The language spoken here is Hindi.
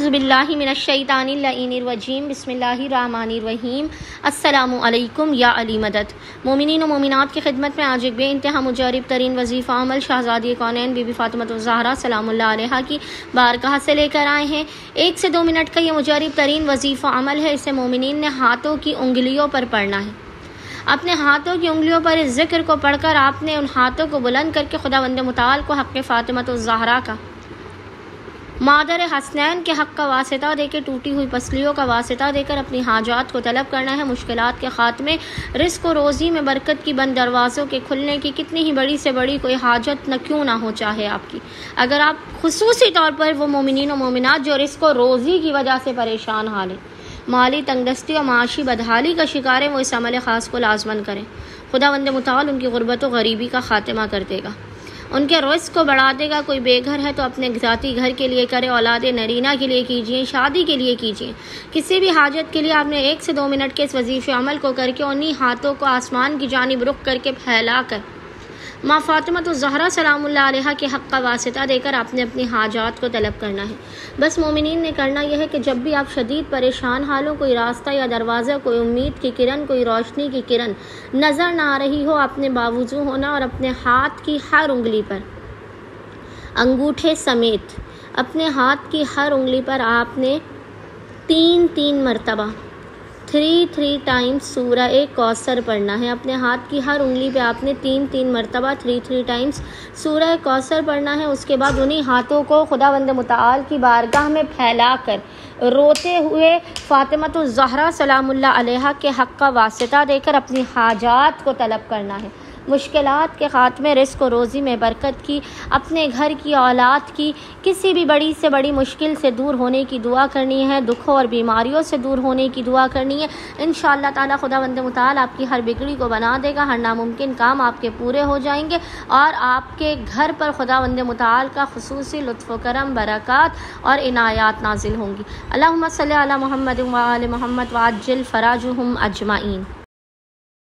औज़ुबिल्लाहि मिनश्शैतानिर्रजीम बिस्मिल्लाहिर्रहमानिर्रहीम। अस्सलामु अलैकुम या अली मदद। मोमिनीन व मोमिनात की खिदमत में आज एक बेइंतहा मुजरिब तरीन वजीफ़ा अमल शहज़ादी कौनैन बीबी फ़ातिमा ज़हरा सलामुल्लाह अलैहा की बारगाह से लेकर आए हैं। 1 से 2 मिनट का ये मुजरिब तरीन वजीफ़ा अमल है। इसे मोमिनीन ने हाथों की उंगलियों पर पढ़ना है। अपने हाथों की उंगलियों पर इस ज़िक्र को पढ़कर आपने उन हाथों को बुलंद करके खुदावंद मुताल को हक़ फ़ातिमा ज़हरा का, मादर हसनैन के हक़ का वास्ता देकर, टूटी हुई पसलियों का वास्ता देकर अपनी हाजात को तलब करना है। मुश्किलात के ख़ात्मे, रिज़्क़ और रोज़ी में बरकत की, बंद दरवाज़ों के खुलने की, कितनी ही बड़ी से बड़ी कोई हाजत न क्यों ना हो चाहे आपकी, अगर आप खुसूसी तौर पर वो मोमिनीन और मोमिनात जो रिज़्क़ और रोज़ी की वजह से परेशान हाल है, माली तंगदस्ती और माशी बदहाली का शिकार है, वो इस अमल ख़ास को लाज़मन करें। खुदावंद मुताल उनकी गुर्बत और गरीबी का ख़ात्मा कर देगा, उनके रिज़्क़ को बढ़ा देगा। कोई बेघर है तो अपने ज़ाती घर के लिए करे, औलाद नरीना के लिए कीजिए, शादी के लिए कीजिए, किसी भी हाजत के लिए आपने 1 से 2 मिनट के इस वजीफ़े अमल को करके उन्हीं हाथों को आसमान की जानिब रुख करके फैला कर माँ फ़ातिमा ज़हरा सलामुल्लाह अलैहा के हक़ का वास्ता देकर आपने अपनी हाजात को तलब करना है। बस मोमिनीन ने करना यह है कि जब भी आप शदीद परेशान हाल हो, कोई रास्ता या दरवाज़ा, कोई उम्मीद की किरण, कोई रोशनी की किरण नज़र ना आ रही हो, आपने बावजू होना और अपने हाथ की हर उंगली पर, अंगूठे समेत अपने हाथ की हर उंगली पर आपने 3-3 मरतबा 3 टाइम्स सूरह कौसर पढ़ना है। अपने हाथ की हर उंगली पे आपने 3 मरतबा 3 टाइम्स सूरह कौसर पढ़ना है। उसके बाद उन्हीं हाथों को खुदावंद मुताल की बारगाह में फैला कर रोते हुए फ़ातिमा ज़हरा सलामुल्लाह अलैहा के हक़ का वास्ता देकर अपनी हाजात को तलब करना है। मुश्किलात के ख़ात्मे, रिज़्क़ और रोज़ी में बरकत की, अपने घर की, औलाद की, किसी भी बड़ी से बड़ी मुश्किल से दूर होने की दुआ करनी है, दुखों और बीमारियों से दूर होने की दुआ करनी है। इंशाअल्लाह ताला खुदावंद मुताल आपकी हर बिगड़ी को बना देगा, हर नामुमकिन काम आपके पूरे हो जाएंगे और आपके घर पर खुदावंद मुताल का खुसूसी लुत्फ़ व करम, बरक़ात और इनायात नाजिल होंगी। अल्लाहुम्मा सल्ली अला मुहम्मद व आले मुहम्मद व अज्जिल फ़राजुहुम अजमाइन।